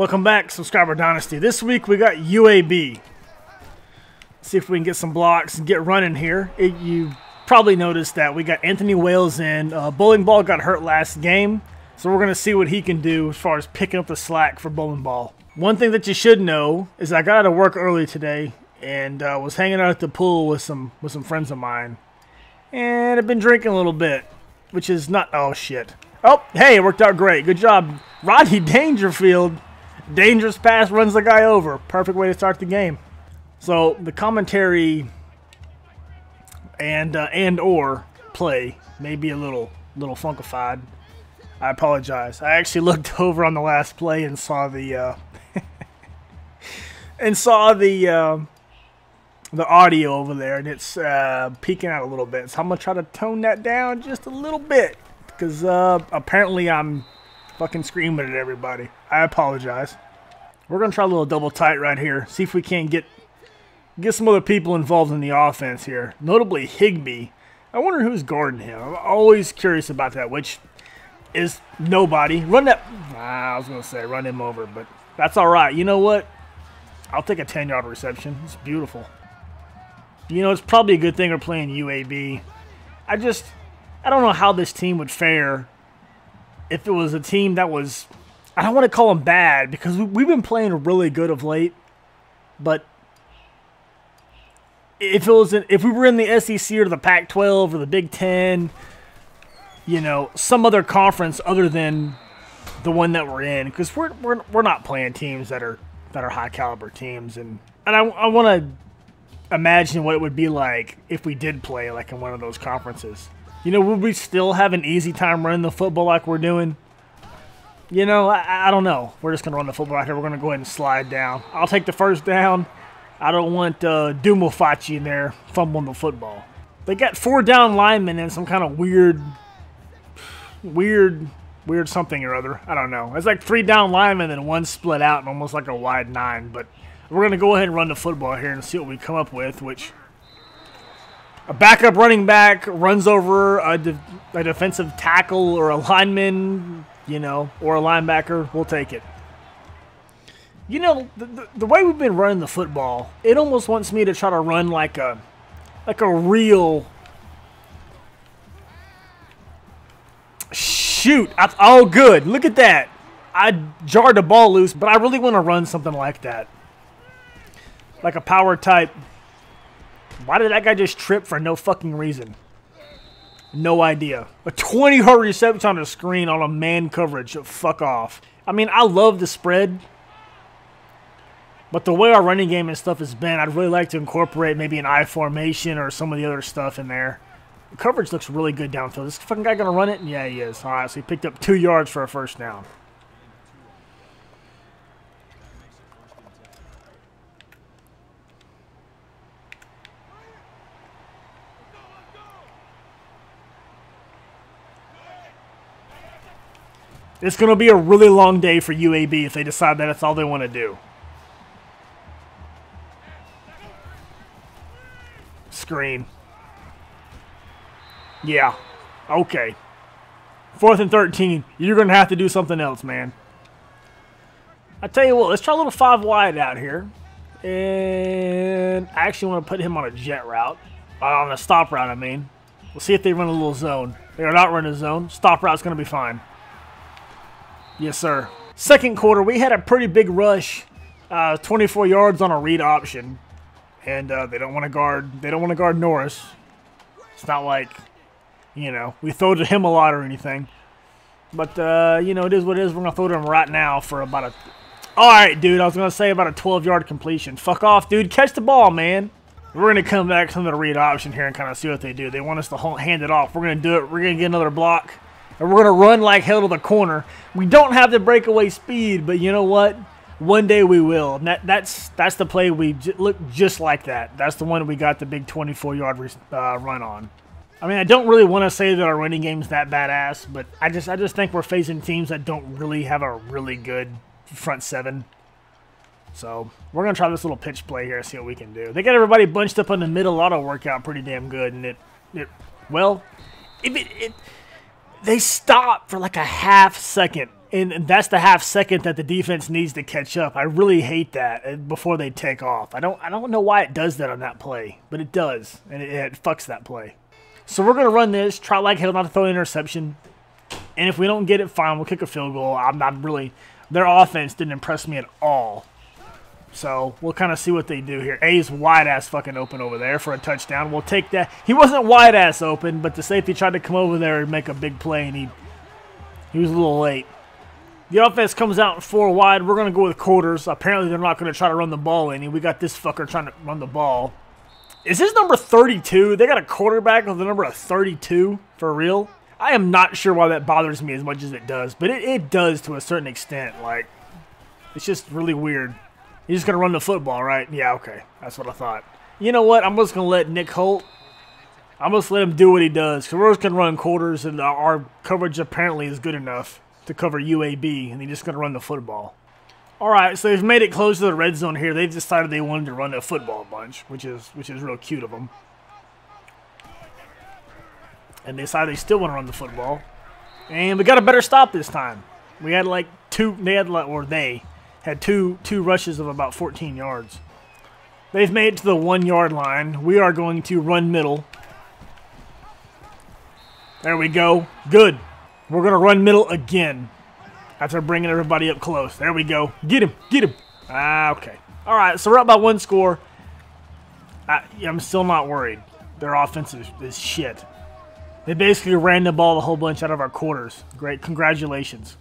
Welcome back, Subscriber Dynasty. This week we got UAB. See if we can get some blocks and get running here. You probably noticed that we got Anthony Wales in. Bowling Ball got hurt last game, so we're going to see what he can do as far as picking up the slack for Bowling Ball. One thing that you should know is I got out of work early today and was hanging out at the pool with some friends of mine. And I've been drinking a little bit, which is not... Oh, shit. Oh, hey, it worked out great. Good job. Rodney Dangerfield. Dangerous pass runs the guy over. Perfect way to start the game. So the commentary and or play may be a little funkified. I apologize. I actually looked over on the last play and saw the the audio over there, and it's peeking out a little bit. So I'm gonna try to tone that down just a little bit because apparently I'm fucking screaming at everybody. I apologize. We're gonna try a little double tight right here. See if we can't get some other people involved in the offense here. Notably Higbee. I wonder who's guarding him. I'm always curious about that, which is nobody. Run that. I was gonna say run him over, but that's all right. You know what? I'll take a 10-yard reception. It's beautiful. You know, it's probably a good thing we're playing UAB. I don't know how this team would fare if it was a team that was, I don't want to call them bad because we've been playing really good of late, but if we were in the SEC or the Pac-12 or the Big Ten, you know, some other conference other than the one that we're in, because we're not playing teams that are high caliber teams, and I want to imagine what it would be like if we did play like in one of those conferences. You know, would we still have an easy time running the football like we're doing? You know, I don't know. We're just going to run the football out here. We're going to go ahead and slide down. I'll take the first down. I don't want Dumofachi in there fumbling the football. They got 4 down linemen and some kind of weird something or other. I don't know. It's like 3 down linemen and 1 split out and almost like a wide 9. But we're going to go ahead and run the football here and see what we come up with, which... A backup running back runs over a defensive tackle or a lineman, you know, or a linebacker. We'll take it. You know, the way we've been running the football, it almost wants me to try to run like a real... Shoot. Oh, good. Look at that. I jarred the ball loose, but I really want to run something like that. Like a power type... Why did that guy just trip for no fucking reason? No idea. A 20-yard reception on a screen on a man coverage. Fuck off. I mean, I love the spread. But the way our running game and stuff has been, I'd really like to incorporate maybe an I formation or some of the other stuff in there. The coverage looks really good downfield. Is this fucking guy going to run it? Yeah, he is. All right, so he picked up 2 yards for a first down. It's going to be a really long day for UAB if they decide that that's all they want to do. Screen. Yeah. Okay. 4th and 13. You're going to have to do something else, man. I tell you what, let's try a little 5 wide out here. And I actually want to put him on a jet route. On a stop route, I mean. We'll see if they run a little zone. They are not running a zone. Stop route's going to be fine. Yes, sir. Second quarter, we had a pretty big rush, 24 yards on a read option, and they don't want to guard. They don't want to guard Norris. It's not like, you know, we throw to him a lot or anything, but you know, it is what it is. We're gonna throw to him right now for about a. All right, dude. I was gonna say about a 12-yard completion. Fuck off, dude. Catch the ball, man. We're gonna come back to the read option here and kind of see what they do. They want us to hand it off. We're gonna do it. We're gonna get another block. And we're going to run like hell to the corner. We don't have the breakaway speed, but you know what? One day we will. And that's the play we look just like that. That's the one we got the big 24-yard run on. I mean, I don't really want to say that our running game's that badass, but I just think we're facing teams that don't really have a really good front 7. So we're going to try this little pitch play here and see what we can do. They got everybody bunched up in the middle. Auto workout pretty damn good. And they stopped for like a half second And that's the half second that the defense needs to catch up. I really hate that before they take off. I don't know why it does that on that play, but it does, and it fucks that play. So we're going to run this, try like hell not to throw an interception. And if we don't get it, fine, we'll kick a field goal. I'm not really... Their offense didn't impress me at all. So we'll kind of see what they do here. A's wide-ass fucking open over there for a touchdown. We'll take that. He wasn't wide-ass open, but the safety tried to come over there and make a big play, and he was a little late. The offense comes out in 4 wide. We're going to go with quarters. Apparently they're not going to try to run the ball any. We got this fucker trying to run the ball. Is his number 32? They got a quarterback with the number of 32 for real? I am not sure why that bothers me as much as it does, but it does to a certain extent. Like, it's just really weird. He's just going to run the football, right? Yeah, okay. That's what I thought. You know what? I'm just going to let Nick Holt, I'm going to let him do what he does. Because we're just going to run quarters, and our coverage apparently is good enough to cover UAB, and he's just going to run the football. All right, so they've made it close to the red zone here. They've decided they wanted to run the football a bunch, which is real cute of them. And they decided they still want to run the football. And we got a better stop this time. We had like they had two rushes of about 14 yards. They've made it to the 1 yard line. We are going to run middle. There we go. Good. We're going to run middle again after bringing everybody up close. There we go. Get him. Get him. Okay. All right, so we're up by 1 score. I'm still not worried. Their offense is shit. They basically ran the ball a whole bunch out of our quarters. Great. Congratulations.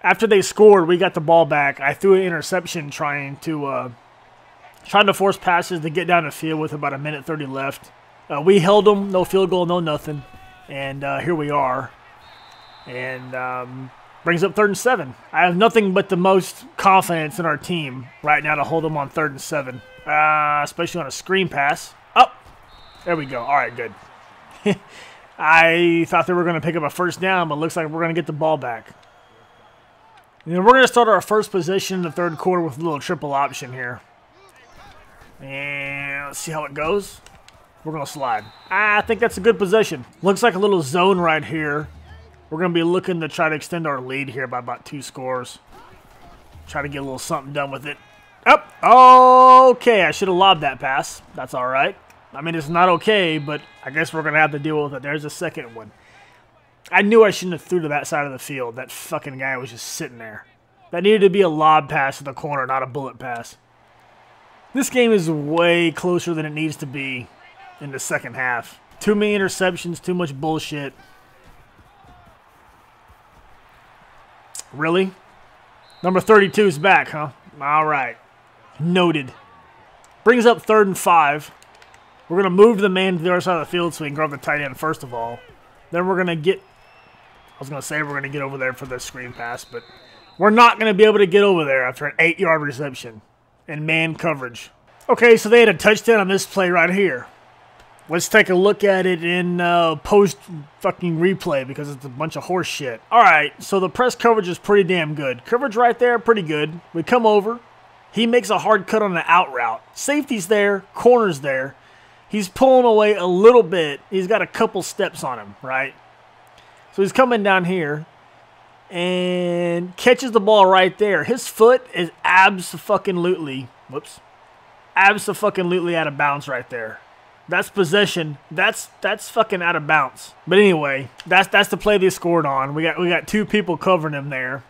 After they scored, we got the ball back. I threw an interception trying to force passes to get down the field with about 1:30 left. We held them. No field goal, no nothing. And here we are. And brings up 3rd and 7. I have nothing but the most confidence in our team right now to hold them on 3rd and 7. Especially on a screen pass. Oh, there we go. All right, good. I thought they were going to pick up a first down, but it looks like we're going to get the ball back. And we're going to start our first possession in the 3rd quarter with a little triple option here. And let's see how it goes. We're going to slide. I think that's a good possession. Looks like a little zone right here. We're going to be looking to try to extend our lead here by about 2 scores. Try to get a little something done with it. Up. Oh, okay, I should have lobbed that pass. That's all right. I mean, it's not okay, but I guess we're going to have to deal with it. There's a second one. I knew I shouldn't have threw to that side of the field. That fucking guy was just sitting there. That needed to be a lob pass to the corner, not a bullet pass. This game is way closer than it needs to be in the second half. Too many interceptions, too much bullshit. Really? Number 32 is back, huh? All right. Noted. Brings up 3rd and 5. We're going to move the man to the other side of the field so we can grab the tight end first of all. Then we're going to get... I was going to say we're going to get over there for the screen pass, but we're not going to be able to get over there after an 8-yard reception in man coverage. Okay, so they had a touchdown on this play right here. Let's take a look at it in post-fucking replay because it's a bunch of horse shit. All right, so the press coverage is pretty damn good. Coverage right there, pretty good. We come over. He makes a hard cut on the out route. Safety's there. Corner's there. He's pulling away a little bit. He's got a couple steps on him, right? So he's coming down here and catches the ball right there. His foot is abso-fucking-lutely, whoops, abso-fucking-lutely out of bounds right there. That's possession. That's fucking out of bounds. But anyway, that's the play they scored on. We got 2 people covering him there.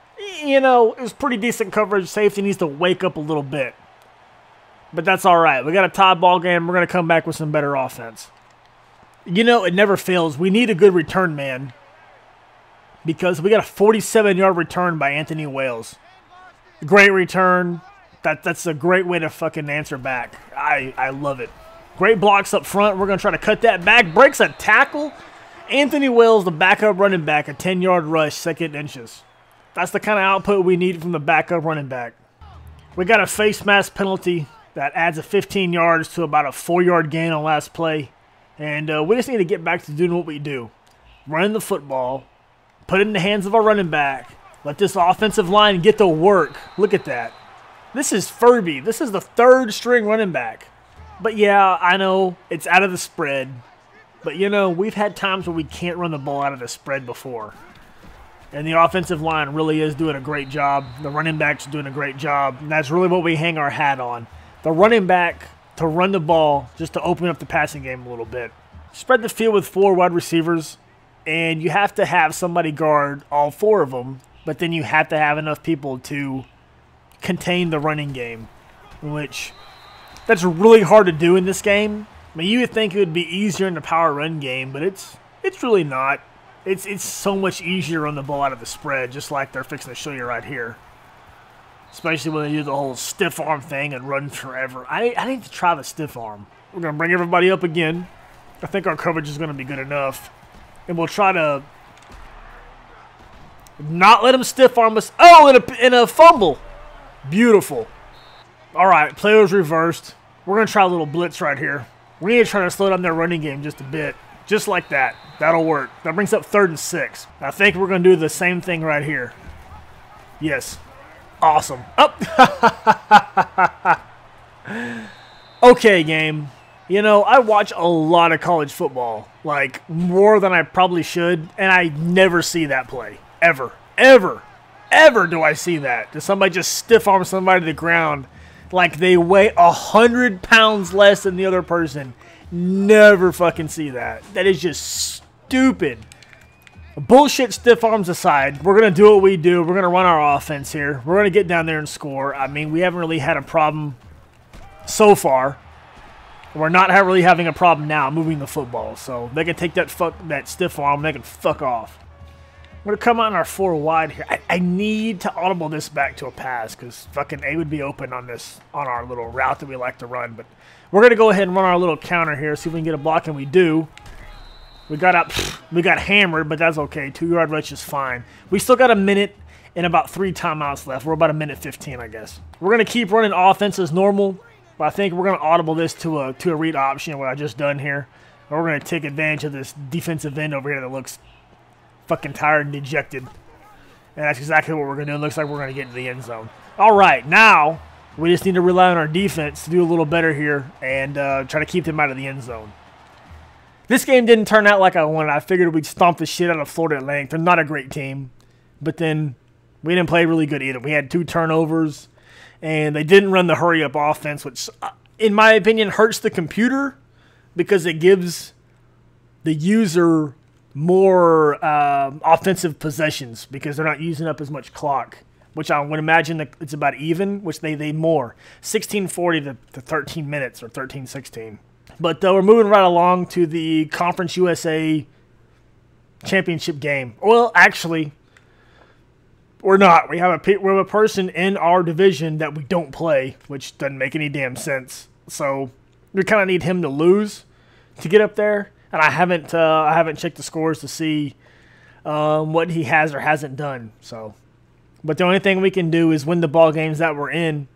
You know, it was pretty decent coverage. Safety needs to wake up a little bit. But that's all right. We got a tie ball game. We're going to come back with some better offense. You know, it never fails. We need a good return man because we got a 47-yard return by Anthony Wales. Great return. That's a great way to fucking answer back. I love it. Great blocks up front. We're going to try to cut that back. Breaks a tackle. Anthony Wales, the backup running back, a 10-yard rush, 2nd inches. That's the kind of output we need from the backup running back. We got a face mask penalty. That adds a 15 yards to about a 4-yard gain on last play. And we just need to get back to doing what we do. Running the football. Put it in the hands of our running back. Let this offensive line get to work. Look at that. This is Furby. This is the 3rd string running back. But yeah, I know it's out of the spread. But you know, we've had times where we can't run the ball out of the spread before. And the offensive line really is doing a great job. The running backs are doing a great job. And that's really what we hang our hat on. The running back to run the ball just to open up the passing game a little bit. Spread the field with 4 wide receivers, and you have to have somebody guard all 4 of them, but then you have to have enough people to contain the running game, which that's really hard to do in this game. I mean, you would think it would be easier in the power run game, but it's really not. It's so much easier to run the ball out of the spread, just like they're fixing to show you right here. Especially when they do the whole stiff arm thing and run forever. I need to try the stiff arm. We're going to bring everybody up again. I think our coverage is going to be good enough. And we'll try to not let them stiff arm us. Oh, in a fumble. Beautiful. All right, play was reversed. We're going to try a little blitz right here. We need to try to slow down their running game just a bit. Just like that. That'll work. That brings up 3rd and 6. I think we're going to do the same thing right here. Yes. Awesome. Up. Okay, game. You know, I watch a lot of college football. Like, more than I probably should. And I never see that play. Ever. Ever. Ever do I see that. Does somebody just stiff arm somebody to the ground like they weigh 100 pounds less than the other person? Never fucking see that. That is just stupid. Bullshit stiff arms aside, we're going to do what we do. We're going to run our offense here. We're going to get down there and score. I mean, we haven't really had a problem so far. We're not really having a problem now moving the football. So they can take that stiff arm and they can fuck off. We're going to come out in our 4 wide here. I need to audible this back to a pass because fucking A would be open on our little route that we like to run. But we're going to go ahead and run our little counter here, see if we can get a block, and we do. We got hammered, but that's okay. 2-yard rush is fine. We still got a minute and about 3 timeouts left. We're about 1:15, I guess. We're going to keep running offense as normal, but I think we're going to audible this to a read option, what I just done here. And we're going to take advantage of this defensive end over here that looks fucking tired and dejected. And that's exactly what we're going to do. It looks like we're going to get into the end zone. All right, now we just need to rely on our defense to do a little better here and try to keep them out of the end zone. This game didn't turn out like I wanted. I figured we'd stomp the shit out of Florida Atlantic. They're not a great team. But then we didn't play really good either. We had 2 turnovers, and they didn't run the hurry-up offense, which, in my opinion, hurts the computer because it gives the user more offensive possessions because they're not using up as much clock, which I would imagine that it's about even, which they more. 16:40 to 13 minutes or 13:16. But we're moving right along to the Conference USA championship game. Well, actually, we're not. We have a person in our division that we don't play, which doesn't make any damn sense. So we kind of need him to lose to get up there. And I haven't checked the scores to see what he has or hasn't done. So, but the only thing we can do is win the ball games that we're in,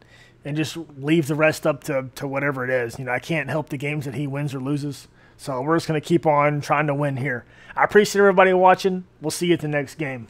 and just leave the rest up to whatever it is. You know, I can't help the games that he wins or loses. So we're just going to keep on trying to win here. I appreciate everybody watching. We'll see you at the next game.